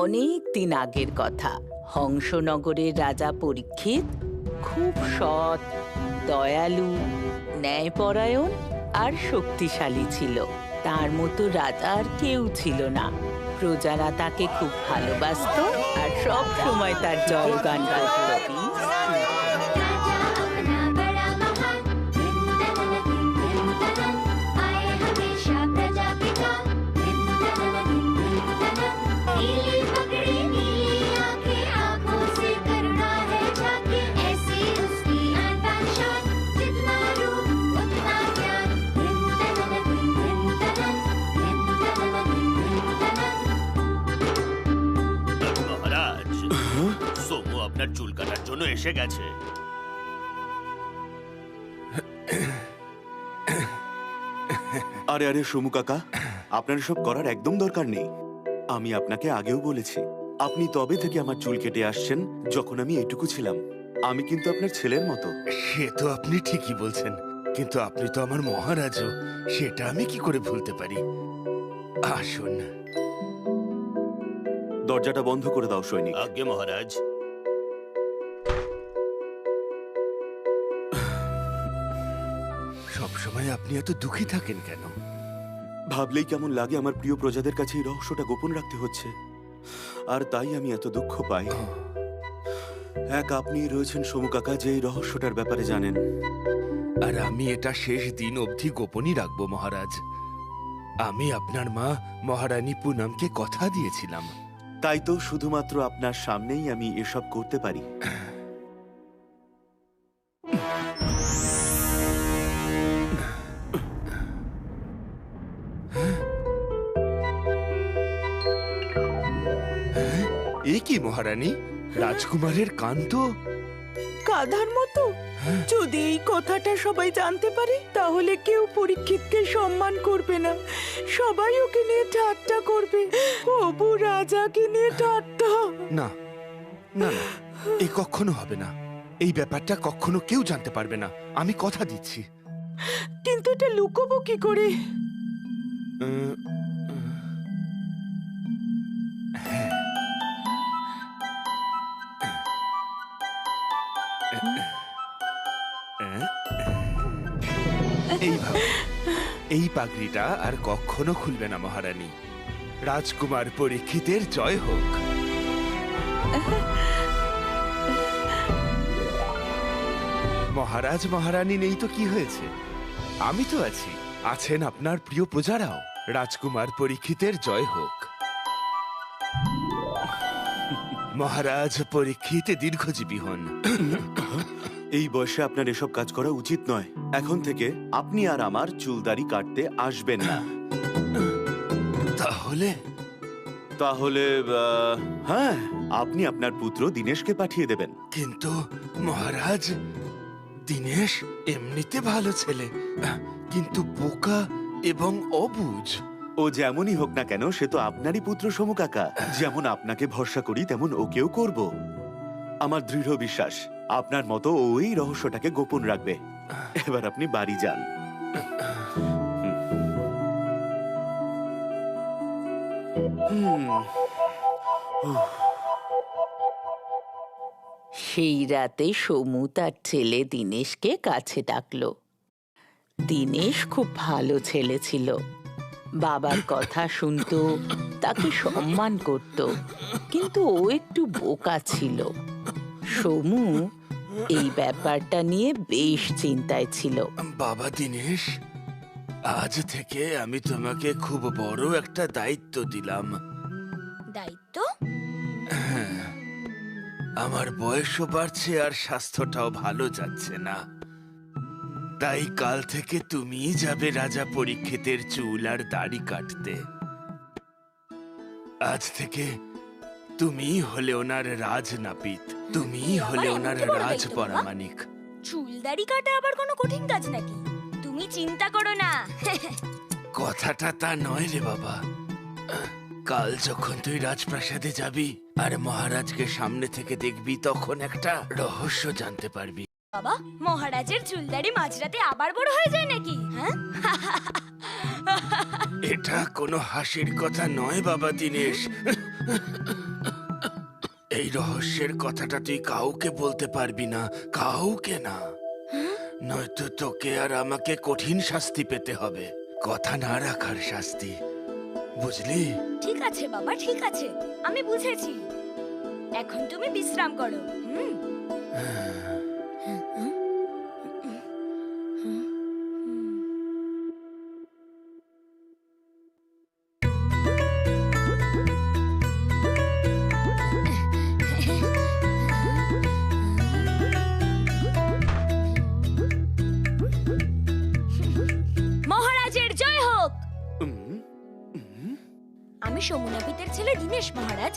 অনেক দিন আগের কথা। হংসনগরের রাজা পরীক্ষিত খুব সৎ, দয়ালু, ন্যায়পরায়ণ আর শক্তিশালী ছিল। তার মতো রাজা আর কেউ ছিল না। প্রজারা তাকে খুব ভালোবাসত আর সব সময় তার জয়গান করত। আপনার চুল কাটার জন্য এসে গেছে। আরে আরে সোমু কাকা, আপনার সব করার একদম দরকার নেই। আমি আপনাকে আগেও বলেছি, আপনি তবে থেকে আমার চুল কেটে আসছেন যখন আমি এটুকু ছিলাম। আমি কিন্তু আপনার ছেলের মতো। সে তো আপনি ঠিকই বলছেন, কিন্তু আপনি তো আমার মহারাজও, সেটা আমি কি করে ভুলতে পারি। আসুন। দরজাটা বন্ধ করে দাও সৈনিক। আজ্ঞে মহারাজ। সবসময় আপনি এত দুঃখী থাকেন কেন? ভাবলেই কেমন লাগে আমার প্রিয় প্রজাদের কাছে এই রহস্যটা গোপন রাখতে হচ্ছে, আর তাই আমি এত দুঃখ পাই। এক আপনি রয়েছেন সোমু কাকা, যে এই রহস্যটার ব্যাপারে জানেন। আর আমি এটা শেষ দিন অবধি গোপনই রাখবো মহারাজ। আমি আপনার মা মহারানী পুনমকে কথা দিয়েছিলাম। তাই তো শুধুমাত্র আপনার সামনেই আমি এসব করতে পারি। এ কি মহারানী, রাজকুমারের কান তো গাধার মতো। যদি এই কথাটা সবাই জানতে পারে তাহলে কেউ পরীক্ষিতকে সম্মান করবে না, সবাই ওকে নিয়ে ঠাট্টা করবে। হবু রাজাকে নিয়ে ঠাট্টা। না না না, এ কখনো হবে না। এই ব্যাপারটা কখনো কেউ জানতে পারবে না, আমি কথা দিচ্ছি। কিন্তু এটা লুকোবো কি করে? হ্যাঁ, এইভাবে এই পাগড়িটা আর কখনো খুলবে না মহারানী। রাজকুমার পরীক্ষিতের জয় হোক। মহারাজ মহারানী নেই তো কি হয়েছে, আমি তো আছি, আছেন আপনার প্রিয় প্রজারাও। রাজকুমার পরীক্ষিতের জয় হোক। মহারাজ পরীক্ষিত দীর্ঘজীবী হন। এই বয়সে আপনার এসব কাজ করা উচিত নয়। এখন থেকে আপনি আর আমার চুলদাড়ি কাটতে আসবেন না। তাহলে তাহলে হ্যাঁ, আপনি আপনার পুত্র দীনেশকে পাঠিয়ে দেবেন। কিন্তু মহারাজ, দীনেশ এমনিতে ভালো ছেলে, কিন্তু বোকা এবং অবুঝ। ও যেমনই হোক না কেন, সে তো আপনারই পুত্র সোমু কাকা। যেমন আপনাকে ভরসা করি তেমন ওকেও করব। আমার দৃঢ় বিশ্বাস আপনার মতো ওই রহস্যটাকে গোপন রাখবে। এবার আপনি বাড়ি যান। সেই রাতে সমু তার ছেলে দীনেশকে কাছে ডাকলো। দীনেশ খুব ভালো ছেলে ছিল, বাবার কথা শুনতো, তাকে সম্মান করত, কিন্তু ও একটু বোকা ছিল। সমু এই ব্যাপারটা নিয়ে বেশ চিন্তায় ছিল। বাবা দীনেশ, আজ থেকে আমি তোমাকে খুব বড় একটা দায়িত্ব দিলাম। দায়িত্ব? আমার বয়সও বাড়ছে আর স্বাস্থ্যটাও ভালো যাচ্ছে না, তাই কাল থেকে তুমিই যাবে রাজা পরীক্ষিতের চুল আর দাড়ি কাটতে। আজ থেকে তুমিই হলে ওনার রাজনাপিত, তুমিই হলে ওনার রাজ পরামানিক। চুল দাড়ি কাটা আবার কোনো কঠিন কাজ নাকি? তুমি চিন্তা করো না। কথাটা তা নয় রে বাবা। কাল যখন তুই রাজপ্রাসাদে যাবি আর মহারাজকে সামনে থেকে দেখবি, তখন একটা রহস্য জানতে পারবি। বাবা, মহারাজের চুল দাড়ি মাঝরাতে আবার বড় হয়ে যায় নাকি? হ্যাঁ? এটা কোনো হাসির কথা নয় বাবা দিনেশ। এই রহস্যের কথাটা তুই কাউকে বলতে পারবি না, কাউকে না, নয়তো তোকে আর আমাকে কঠিন শাস্তি পেতে হবে। কথা না রাখার শাস্তি, বুঝলি? ঠিক আছে বাবা, ঠিক আছে, আমি বুঝেছি। এখন তুমি বিশ্রাম করো। মহারাজের জয় হোক। আমি সমুনাপিতের ছেলে দীনেশ মহারাজ।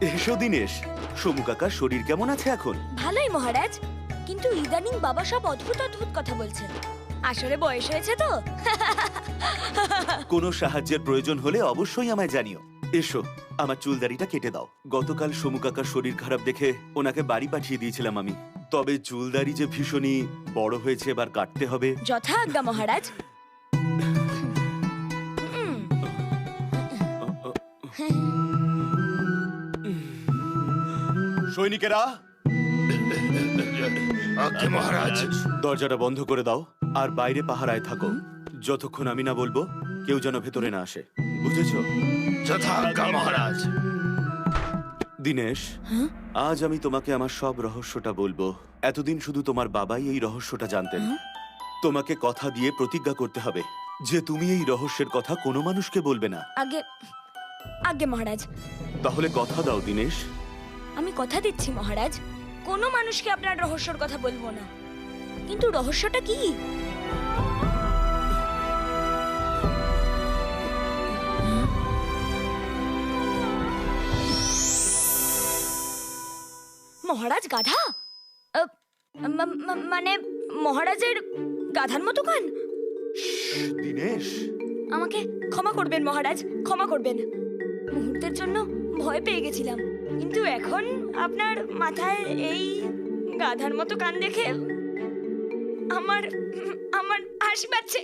এসো দিনেশ। সমু কাকার শরীর কেমন আছে এখন? ভালোই মহারাজ, কিন্তু ইদানিং বাবা সব অদ্ভুত অদ্ভুত কথা বলছেন। আসলে বয়স হয়েছে তো। কোনো সাহায্যের প্রয়োজন হলে অবশ্যই আমায় জানিও। এসো, আমার চুলদাড়িটা কেটে দাও। গতকাল সমু কাকার শরীর খারাপ দেখে ওনাকে বাড়ি পাঠিয়ে দিয়েছিলাম আমি। তবে চুলদাড়ি যে ভীষণই বড় হয়েছে, এবার কাটতে হবে। যথা আজ্ঞা মহারাজ। সৈনিকেরা, আজ্ঞে মহারাজ। দরজাটা বন্ধ করে দাও আর বাইরে পাহারায় থাকো। যতক্ষণ আমি না বলবো কেউ যেন ভেতরে না আসে, বুঝেছো? যথা আজ্ঞা মহারাজ। দিনেশ, আজ আমি তোমাকে আমার সব রহস্যটা বলবো। এতদিন শুধু তোমার বাবাই এই রহস্যটা জানতেন। তোমাকে কথা দিয়ে প্রতিজ্ঞা করতে হবে যে তুমি এই রহস্যের কথা কোনো মানুষকে বলবে না। আগে আগে মহারাজ, তাহলে কথা দাও দিনেশ। আমি কথা দিচ্ছি মহারাজ, কোনো মানুষকে আপনার রহস্যর কথা বলবো না। কিন্তু রহস্যটা কি? মহারাজ গাধা? মানে মহারাজের গাধার মতো কান? দিনেশ, আমাকে ক্ষমা করবেন মহারাজ, ক্ষমা করবেন। মুহূর্তের জন্য ভয় পেয়ে গেছিলাম, কিন্তু এখন আপনার মাথায় এই গাধার মতো কান দেখে আমার আমার হাসি পাচ্ছে।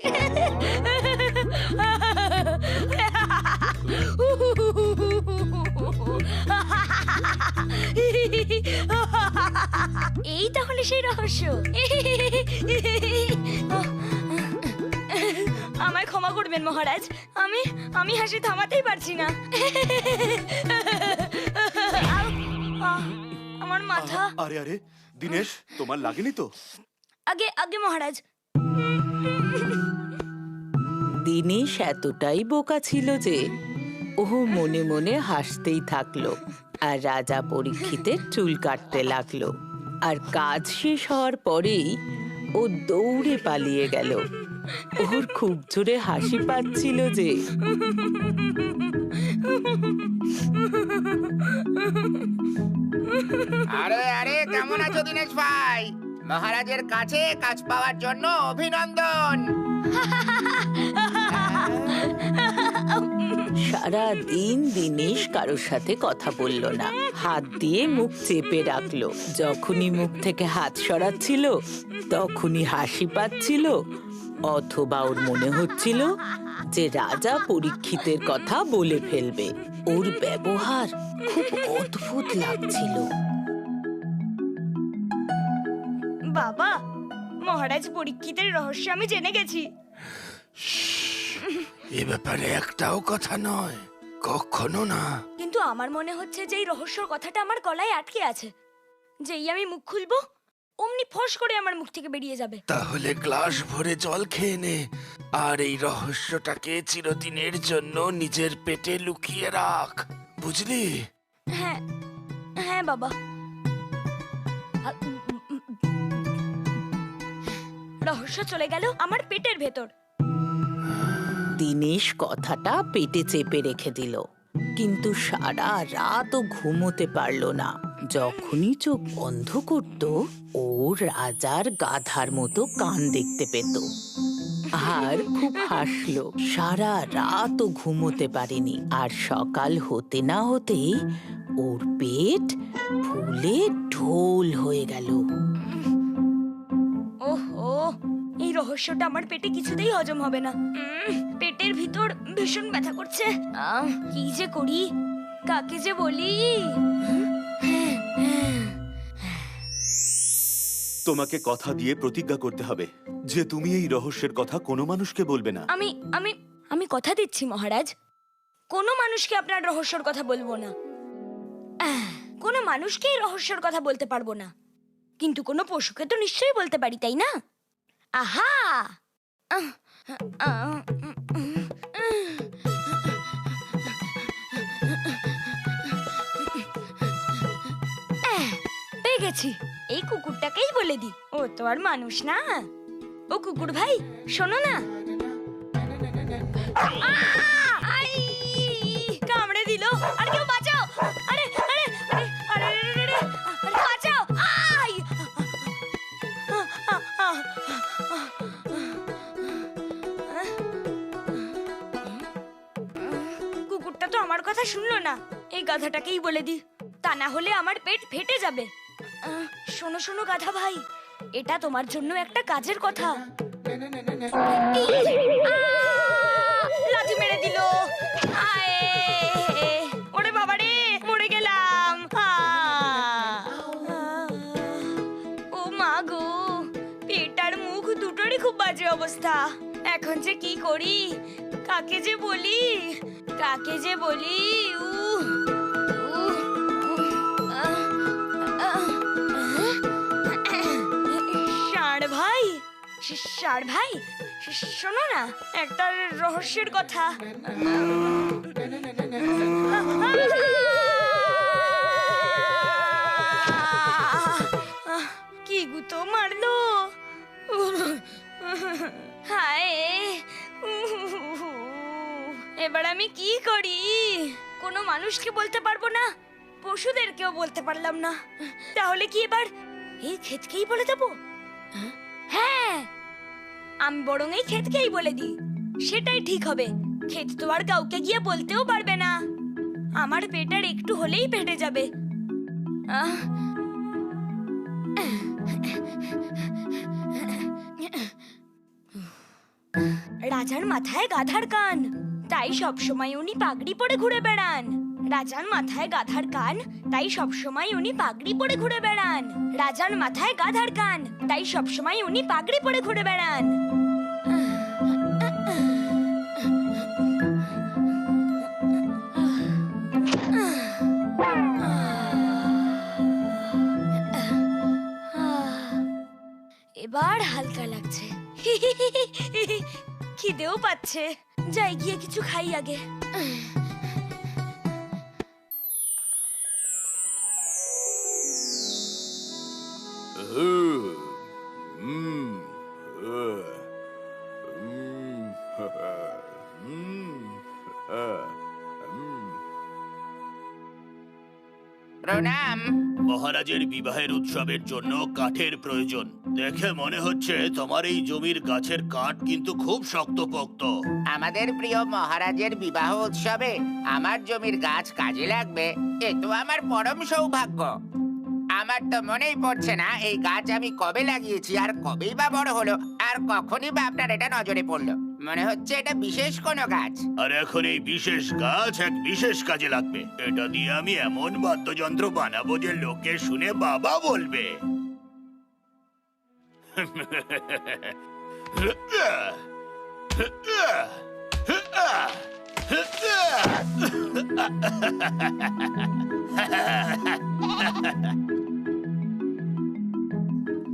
এই তাহলে সেই রহস্য। আমায় ক্ষমা করবেন মহারাজ, আমি হাসি থামাতেই পারছি না। আমার মাথা। আরে আরে দিনেশ, তোমার লাগেনি তো? আগে আগে মহারাজ। দিনেশ এতটাই বোকা ছিল যে ও মনে মনে হাসতেই থাকলো আর রাজা পরীক্ষিতের চুল কাটতে লাগলো। আর কাজ শেষ হওয়ার পরেই ও দৌড়ে পালিয়ে গেল। ওর খুব জোরে হাসি পাচ্ছিল যে। আরে আরে, কেমন আছো দিনেশ ভাই? মহারাজের কাছে কাজ পাওয়ার জন্য অভিনন্দন। সারা দিন দিনেশ কারোর সাথে কথা বলল না, হাত দিয়ে মুখ চেপে রাখলো। যখনই মুখ থেকে হাত সরাচ্ছিল তখনই হাসি পাচ্ছিল, অথবা ওর মনে হচ্ছিল যে রাজা পরীক্ষিতের কথা বলে ফেলবে। ওর ব্যবহার খুব অদ্ভুত লাগছিল। বাবা, মহারাজ পরীক্ষিতের রহস্য আমি জেনে গেছি। এ ব্যাপারে একটাও কথা নয়, কখনো না। কিন্তু আমার মনে হচ্ছে যে এই রহস্যর কথাটা আমার গলায় আটকে আছে। যেই আমি মুখ খুলবো অমনি ফস করে আমার মুখ থেকে বেরিয়ে যাবে। তাহলে গ্লাস ভরে জল খেয়ে নে আর এই রহস্যটাকে চিরদিনের জন্য নিজের পেটে লুকিয়ে রাখ, বুঝলি? হ্যাঁ হ্যাঁ বাবা। রহস্য চলে গেল আমার পেটের ভেতর। দিনেশ কথাটা পেটে চেপে রেখে দিল, কিন্তু সারা রাত ও ঘুমোতে পারল না। যখনই চোখ বন্ধ করত ও রাজার গাধার মতো কান দেখতে পেত আর খুব হাসলো। সারা রাত ও ঘুমোতে পারেনি, আর সকাল হতে না হতেই ওর পেট ফুলে ঢোল হয়ে গেল। ওহো, এই এই রহস্যটা আমার পেটে কিছুতেই হজম হবে না। পেটের ভিতর ভীষণ ব্যথা করছে। কি যে করি, কাকে যে বলি? তোমাকে কথা দিয়ে প্রতিজ্ঞা করতে হবে যে তুমি এই রহস্যের কথা কোনো মানুষকে বলবে না। আমি আমি আমি কথা দিচ্ছি মহারাজ, কোনো মানুষকে আপনার রহস্যর কথা বলবো না। কোনো মানুষকে এই রহস্যর কথা বলতে পারবো না, কিন্তু কোনো পশুকে তো নিশ্চয়ই বলতে পারি, তাই না? আহা! পেয়ে গেছি, এই কুকুরটাকেই বলে দি। ও তো আর মানুষ না। ও কুকুর ভাই, শোনো না। আই! কামড়ে দিল। আর কেউ বাঁচাও! আরে আরে আরে আরে আরে আরে আরে বাঁচাও! আই! কুকুরটা তো আমার কথা শুনলো না। এই গাধাটাকেই বলে দি, তা না হলে আমার পেট ফেটে যাবে। শোনো শোনো গাধা ভাই, এটা তোমার জন্য একটা কাজের কথা। লাথি মেরে দিল। ওরে বাবা রে, মরে গেলাম। ও মা গো, পেট আর মুখ দুটোরই খুব বাজে অবস্থা। এখন যে কি করি, কাকে যে বলি, কাকে যে বলি? ষাঁড় ভাই, ষাঁড় ভাই, শোনো না একটা রহস্যের কথা। কি গুতো মারলো! হায়, এবার আমি কি করি? কোনো মানুষকে বলতে পারবো না, পশুদেরকেও বলতে পারলাম না। তাহলে কি এবার এই ক্ষেতকেই বলে দেবো? হ্যাঁ, আমি বরং এই ক্ষেতকেই বলে দিই, সেটাই ঠিক হবে। ক্ষেত তো আর কাউকে গিয়ে বলতেও পারবে না। আমার পেটার একটু হলেই ফেটে যাবে। রাজার মাথায় গাধার কান, তাই সবসময় উনি পাগড়ি পরে ঘুরে বেড়ান। রাজার মাথায় গাধার কান, তাই সবসময় উনি পাগড়ি পরে ঘুরে বেড়ান। রাজার মাথায় গাধার কান, তাই সবসময় উনি পাগড়ি পরে ঘুরে বেড়ান। এবার হালকা লাগছে, খিদেও পাচ্ছে। যাই গিয়ে কিছু খাই আগে। প্রণাম। মহারাজের বিবাহের উৎসবের জন্য কাঠের প্রয়োজন। দেখে মনে হচ্ছে তোমার এই জমির গাছের কাঠ কিন্তু খুব শক্তপোক্ত। আমাদের প্রিয় মহারাজের বিবাহ উৎসবে আমার জমির গাছ কাজে লাগবে, এ তো আমার পরম সৌভাগ্য। আমার তো মনেই পড়ছে না এই গাছ আমি কবে লাগিয়েছি, আর কবেই বা বড় হলো, আর কখনই বা আপনার এটা নজরে পড়লো। মনে হচ্ছে এটা বিশেষ কোনো গাছ। আর এখন এই বিশেষ গাছ এক বিশেষ কাজে লাগবে। এটা দিয়ে আমি এমন বাদ্যযন্ত্র বানাবো যে লোকে শুনে বাবা বলবে।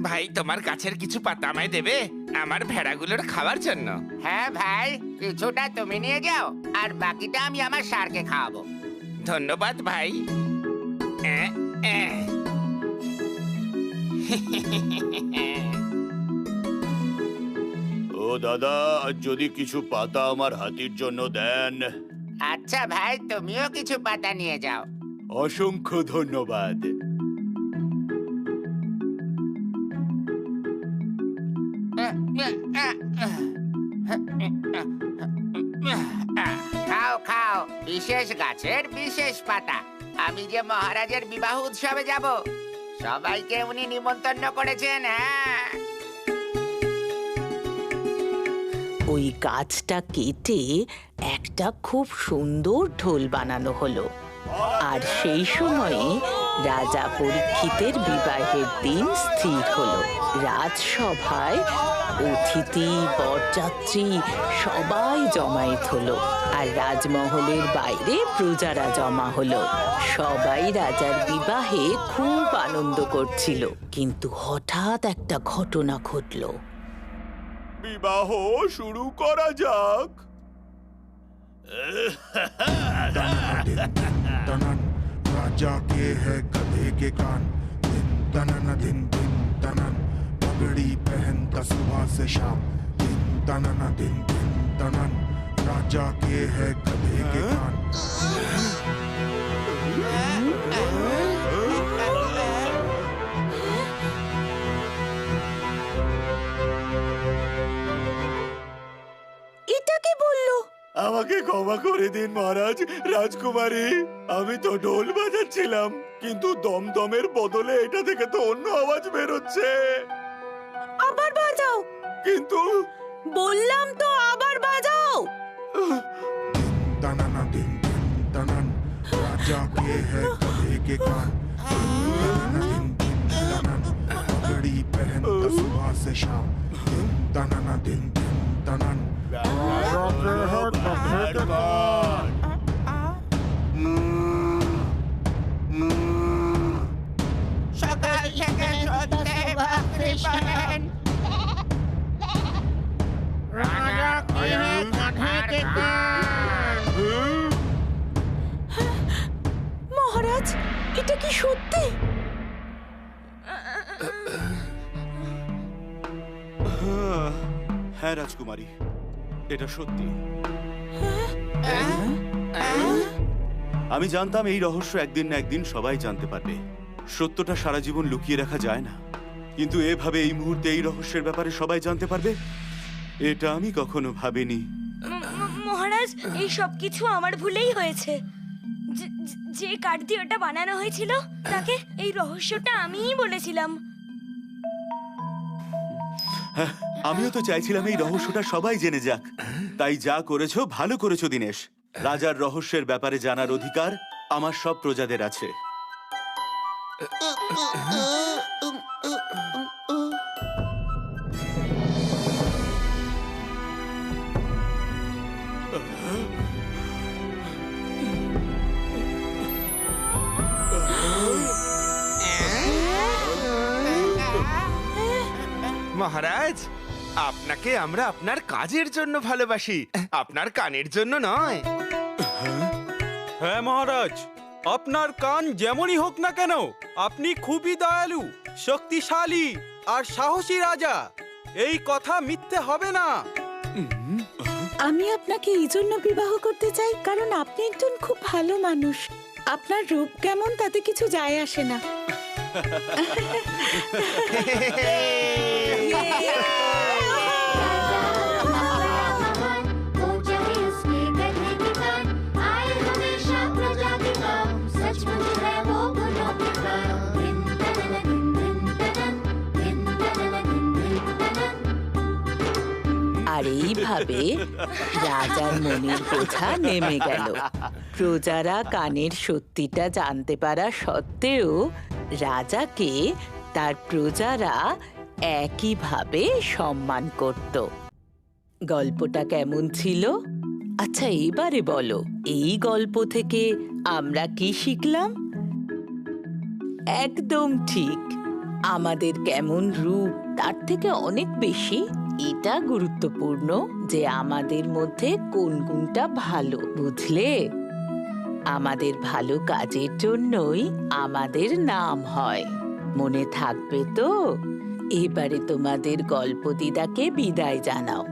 ভাই, তোমার গাছের কিছু পাতা আমায় দেবে আমার ভেড়াগুলোর খাওয়ার জন্য? হ্যাঁ ভাই, কিছুটা তুমি নিয়ে যাও, আর বাকিটা আমি আমার ষাঁড়কে খাওয়াবো। ধন্যবাদ ভাই। ও দাদা, যদি কিছু পাতা আমার হাতির জন্য দেন। আচ্ছা ভাই, তুমিও কিছু পাতা নিয়ে যাও। অসংখ্য ধন্যবাদ। খাও খাও, বিশেষ গাছের বিশেষ পাতা। আমি যে মহারাজের বিবাহ উৎসবে যাব, সবাইকে উনি নিমন্ত্রণ করেছেন। হ্যাঁ, ওই গাছটা কেটে একটা খুব সুন্দর ঢোল বানানো হলো। আর সেই সময়ে রাজা পরীক্ষিতের বিবাহের দিন স্থির হলো। রাজসভায় অতিথি বরযাত্রী সবাই জমায়েত হলো, আর রাজমহলের বাইরে প্রজারা জমা হলো। সবাই রাজার বিবাহে খুব আনন্দ করছিল, কিন্তু হঠাৎ একটা ঘটনা ঘটলো। বিবাহ শুরু করা যাক। तनन राजा के है गधे के कान दिन तनन दिन दिन तनन पगड़ी पहनता सुबह से शाम दिन तनन दिन दिन तनन राजा के है गधे के कान। এটা কি বললো? আমাকে ক্ষমা করে দিন মহারাজ। রাজকুমারী, আমি তো ঢোল বাজাচ্ছিলাম, কিন্তু দমদমের বদলে এটা থেকে তো অন্য আওয়াজ বেরোচ্ছে। আবার বাজাও। কিন্তু বললাম তো আবার বাজাও। तनन दिन दिन तनन राजा के है गधे के कान तनन दिन दिन तनन पगड़ी पहनता सुबह से शाम दिन तनन दिन दिन तनन राजा के है गधे के कान। সকাল থেকে সত্যে ভাকরি পান রাজা কে গাধে কে কান। মহারাজ, এটা কি সত্যি? হ্যাঁ রাজকুমারী, এটা সত্যি। আমি জানতাম এই রহস্য একদিন না একদিন সবাই জানতে পারবে। সত্যটা সারা জীবন লুকিয়ে রাখা যায় না, কিন্তু এভাবে এই মুহূর্তে এই রহস্যের ব্যাপারে সবাই জানতে পারবে, এটা আমি কখনো ভাবিনি। মহারাজ, এই সব কিছু আমার ভুলেই হয়েছে। যে কাঠ দিয়ে ওটা বানানো হয়েছিল তাকে এই রহস্যটা আমিই বলেছিলাম। হ্যাঁ, আমিও তো চাইছিলাম এই রহস্যটা সবাই জেনে যাক। তাই যা করেছো ভালো করেছো দীনেশ। রাজার রহস্যের ব্যাপারে জানার অধিকার আমার সব প্রজাদের আছে। মহারাজ, আপনাকে আমরা আপনার কাজের জন্য ভালোবাসি, আপনার কানের জন্য নয়। হ্যাঁ মহারাজ, আপনার কান যেমনই হোক না কেন, আপনি খুবই দয়ালু, শক্তিশালী আর সাহসী রাজা। এই কথা মিথ্যে হবে না। আমি আপনাকে এই জন্য বিবাহ করতে চাই কারণ আপনি একজন খুব ভালো মানুষ। আপনার রূপ কেমন তাতে কিছু যায় আসে না। আর এইভাবে রাজার মনের বোঝা নেমে গেল। প্রজারা কানের সত্যিটা জানতে পারা সত্ত্বেও রাজাকে তার প্রজারা একইভাবে সম্মান করত। গল্পটা কেমন ছিল? আচ্ছা, এবারে বলো, এই গল্প থেকে আমরা কি শিখলাম? একদম ঠিক, আমাদের কেমন রূপ তার থেকে অনেক বেশি এটা গুরুত্বপূর্ণ যে আমাদের মধ্যে কোন গুণটা ভালো, বুঝলে? আমাদের ভালো কাজের জন্যই আমাদের নাম হয়। মনে থাকবে তো? এবারে তোমাদের গল্প দিদাকে বিদায় জানাও।